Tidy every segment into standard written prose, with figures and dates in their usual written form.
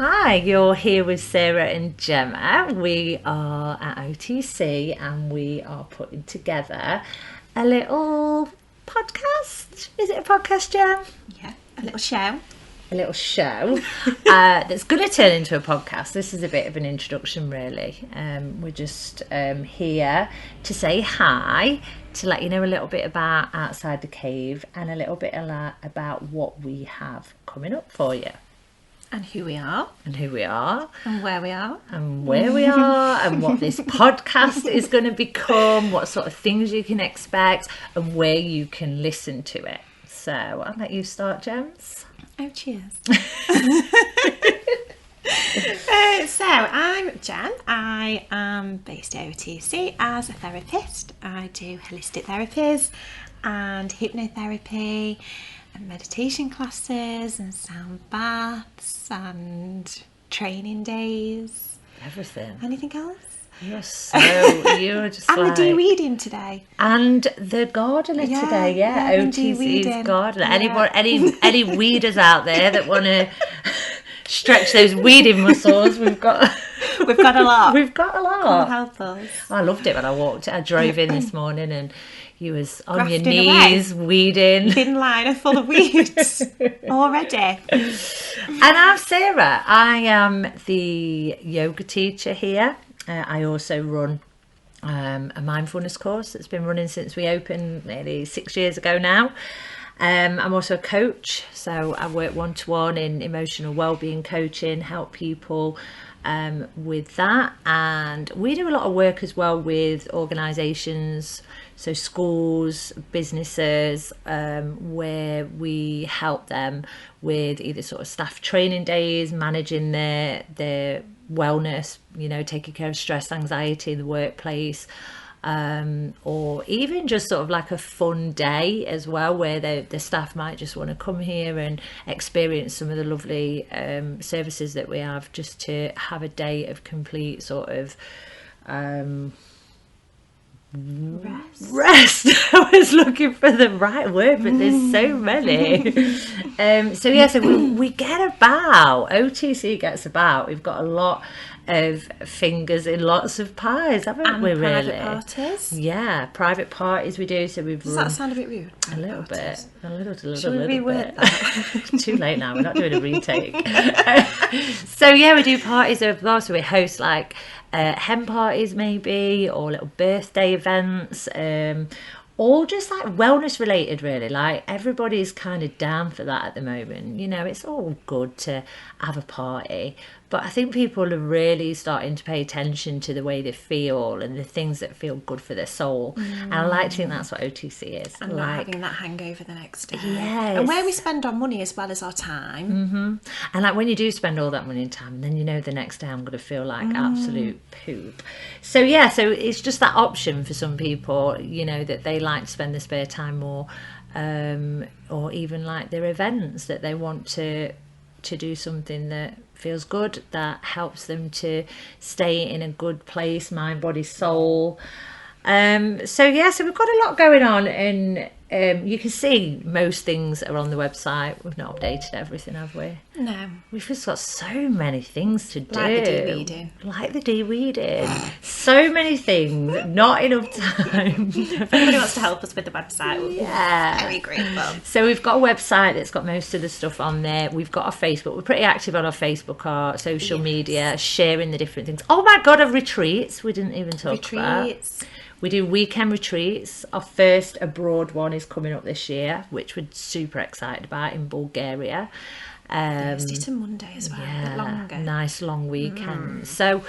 Hi, you're here with Sarah and Gemma. We are at OTC and we are putting together a little podcast. Is it a podcast, Gem? Yeah, a little show. A little show that's going to turn into a podcast. This is a bit of an introduction, really. We're just here to say hi, to let you know a little bit about Outside the Cave and a little bit about what we have coming up for you. And who we are. And who we are. And where we are. And where we are. And what this podcast is going to become. What sort of things you can expect. And where you can listen to it. So I'll let you start, James. Oh, cheers. So I'm Jen. I am based at OTC as a therapist. I do holistic therapies and hypnotherapy and meditation classes and sound baths and training days. Everything. Anything else? You're just and the de-weeding today. And the gardener today, OTC's gardener. Yeah. Any weeders out there that want to stretch those weeding muscles, we've got a lot. We've got a lot. Come help us. I loved it when I drove in this morning and you was on Grafting your knees weeding. Bin liner full of weeds already. And I'm Sarah. I am the yoga teacher here. I also run a mindfulness course that's been running since we opened nearly 6 years ago now. I'm also a coach, so I work one-to-one in emotional well-being coaching, help people with that, and we do a lot of work as well with organisations, so schools, businesses, where we help them with either sort of staff training days, managing their wellness, taking care of stress, anxiety in the workplace, or even just sort of like a fun day as well, where the staff might just want to come here and experience some of the lovely services that we have, just to have a day of complete sort of rest. I was looking for the right word, but there's so many. So we get about, OTC gets about, we've got a lot of fingers in lots of pies, haven't we, really? Private parties. Yeah, private parties we do. So we've Does that sound a bit rude? A little bit. Should we reword that? Too late now. We're not doing a retake. So we do parties of those. So we host like hen parties maybe, or little birthday events. All just like wellness related, really. Like everybody's kind of down for that at the moment. It's all good to have a party, but I think people are really starting to pay attention to the way they feel and the things that feel good for their soul. And I like to think that's what OTC is. And not having that hangover the next day. Yes. And where we spend our money as well as our time. Mm-hmm. And like when you do spend all that money and time, then the next day I'm going to feel like absolute poop. So it's just that option for some people, that they like to spend their spare time more, or even like their events, that they want to do something that feels good, that helps them to stay in a good place, mind, body, soul. So we've got a lot going on, and you can see most things are on the website. We've not updated everything, have we? No. We've just got so many things to do. Like the de-weeding. So many things, not enough time. If anybody wants to help us with the website, we'll be very grateful. So we've got a website that's got most of the stuff on there. We've got our Facebook. We're pretty active on our Facebook, our social media, sharing the different things. Oh my God, our retreats. We didn't even talk about. We do weekend retreats. Our first abroad one is coming up this year, which we're super excited about, in Bulgaria. Thursday to Monday as well, a bit longer. Nice long weekend. So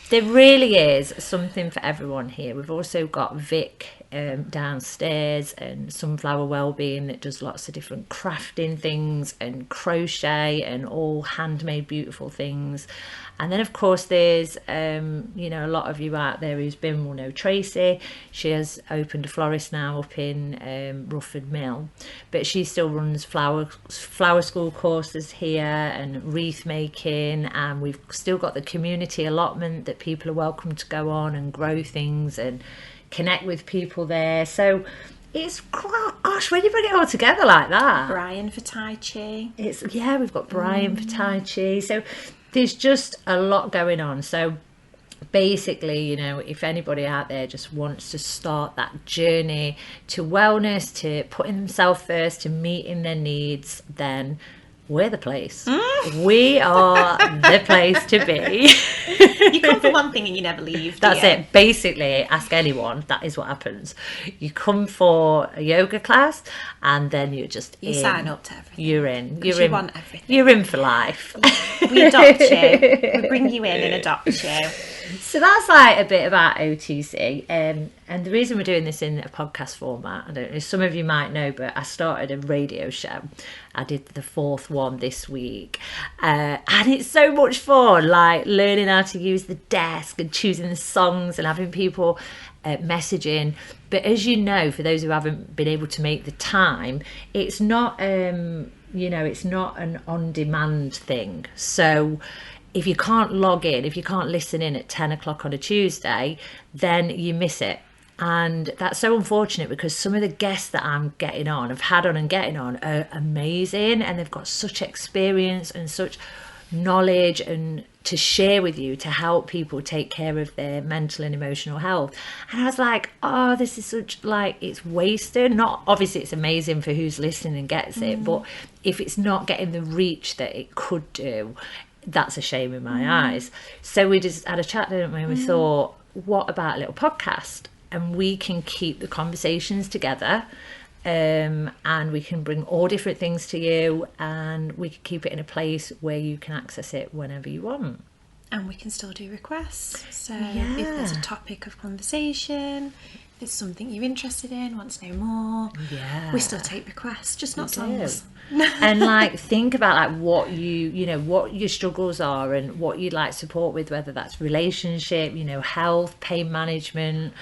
there really is something for everyone here. We've also got Vic downstairs, and Sunflower Wellbeing, that does lots of different crafting things and crochet and all handmade beautiful things. And then of course there's a lot of you out there who's been will know Tracy. She has opened a florist now up in Rufford Mill, but she still runs flower school courses here and wreath making, and we've still got the community allotment that people are welcome to go on and grow things and connect with people there. So it's, gosh, when you bring it all together like that. Brian for Tai Chi. We've got Brian for Tai Chi. So there's just a lot going on. So basically, you know, if anybody out there just wants to start that journey to wellness, to putting themselves first, to meeting their needs, then we're the place. We are the place to be. You come for one thing and you never leave. That's it. Basically, ask anyone. That is what happens. You come for a yoga class, and then you're just You sign up to everything. You're in. You want everything. You're in for life. We adopt you. We bring you in and adopt you. So that's like a bit about OTC. And the reason we're doing this in a podcast format, I don't know, some of you might know, but I started a radio show. I did the 4th one this week. And it's so much fun, like learning how to use the desk and choosing the songs and having people messaging. But as you know, for those who haven't been able to make the time, it's not, it's not an on-demand thing. So if you can't log in, if you can't listen in at 10 o'clock on a Tuesday, then you miss it. And that's so unfortunate, because some of the guests that I'm getting on, have had on and getting on, are amazing, and they've got such experience and such knowledge and to share with you to help people take care of their mental and emotional health. And I was like, oh, this is such, like, it's wasted. Not obviously it's amazing for who's listening and gets it, but if it's not getting the reach that it could do, that's a shame in my eyes. So we just had a chat, didn't we? And we thought, what about a little podcast? And we can keep the conversations together, and we can bring all different things to you, and we can keep it in a place where you can access it whenever you want. And we can still do requests. So if there's a topic of conversation, if there's something you're interested in, want to know more, we still take requests, just not songs. And like, think about like what what your struggles are and what you'd like support with, whether that's relationship, health, pain management,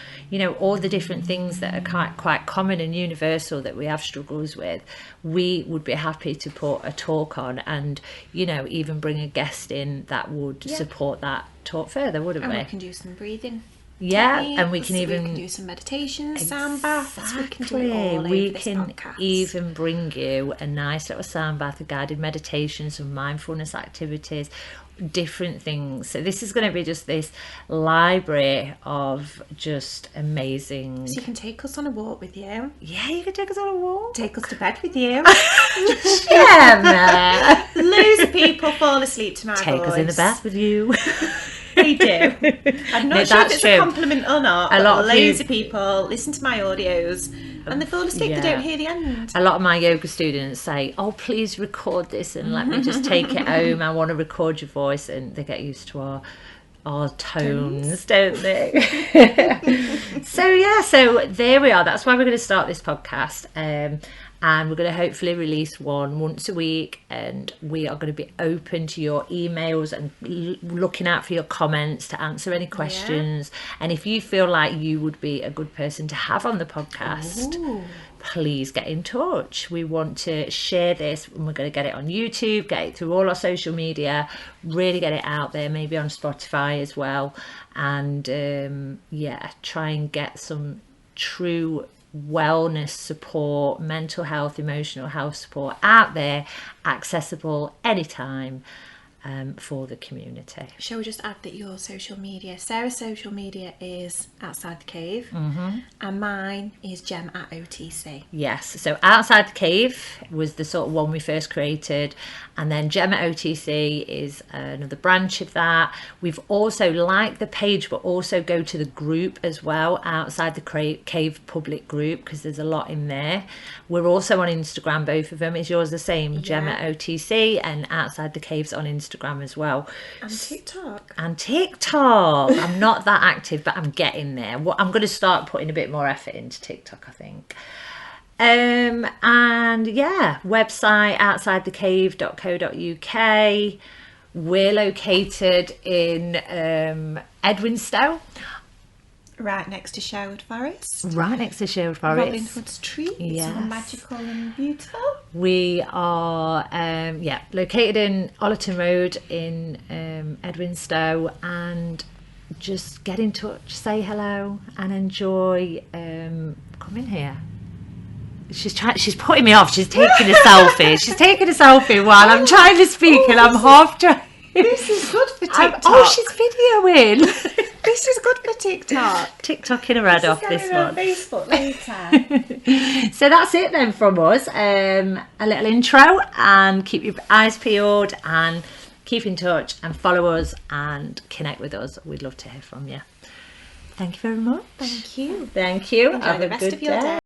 all the different things that are quite common and universal that we have struggles with. We would be happy to put a talk on, and even bring a guest in that would support that talk further, wouldn't we? And we can do some breathing. And we can even do some meditation, sound baths. We can do it all we over can this podcast. even bring you a nice little sound bath, a guided meditation, some mindfulness activities, different things. So this is going to be just this library of just amazing. So you can take us on a walk with you. Yeah, you can take us on a walk. Take us to bed with you. Yeah, Loads of people fall asleep to my take voice. us in the bath with you. They do. I'm not sure if it's true. a compliment or not. A lot of loads of people listen to my audios and they fall asleep. Yeah. They don't hear the end. A lot of my yoga students say, oh, please record this and let me just take it home. I want to record your voice. And they get used to our tones, don't they? So there we are. That's why we're going to start this podcast. And we're going to hopefully release one once a week, and we are going to be open to your emails and looking out for your comments to answer any questions. And if you feel like you would be a good person to have on the podcast, please get in touch. We want to share this, and we're going to get it on YouTube, get it through all our social media, really get it out there, maybe on Spotify as well. And try and get some true wellness support, mental health, emotional health support out there, accessible anytime, for the community. Shall we just add that your social media, Sarah's social media is Outside the Cave, and mine is Gem at OTC. Yes, so Outside the Cave was the sort of one we first created, and then Gem at OTC is another branch of that. We've also liked the page, but also go to the group as well, Outside the Cave public group, because there's a lot in there. We're also on Instagram, both of them. Is yours the same? Gem at OTC, and Outside the Cave's on Instagram as well. And TikTok. I'm not that active, but I'm getting there. I'm going to start putting a bit more effort into TikTok, I think. Website outsidethecave.co.uk. We're located in Edwinstowe. Right next to Sherwood Forest. Robin Hood's tree. Yes. It's all magical and beautiful. We are located in Ollerton Road in Edwinstowe, and just get in touch, say hello, and enjoy coming here. She's putting me off. She's taking a selfie. She's taking a selfie while I'm trying to speak, and I'm half trying. This is good for TikTok. Oh, she's videoing. This is good for TikTok. TikToking her head off this one. Facebook later. So that's it then from us. A little intro, and keep your eyes peeled and keep in touch and follow us and connect with us. We'd love to hear from you. Thank you very much. Thank you. Thank you. Enjoy Have the a rest good of your day.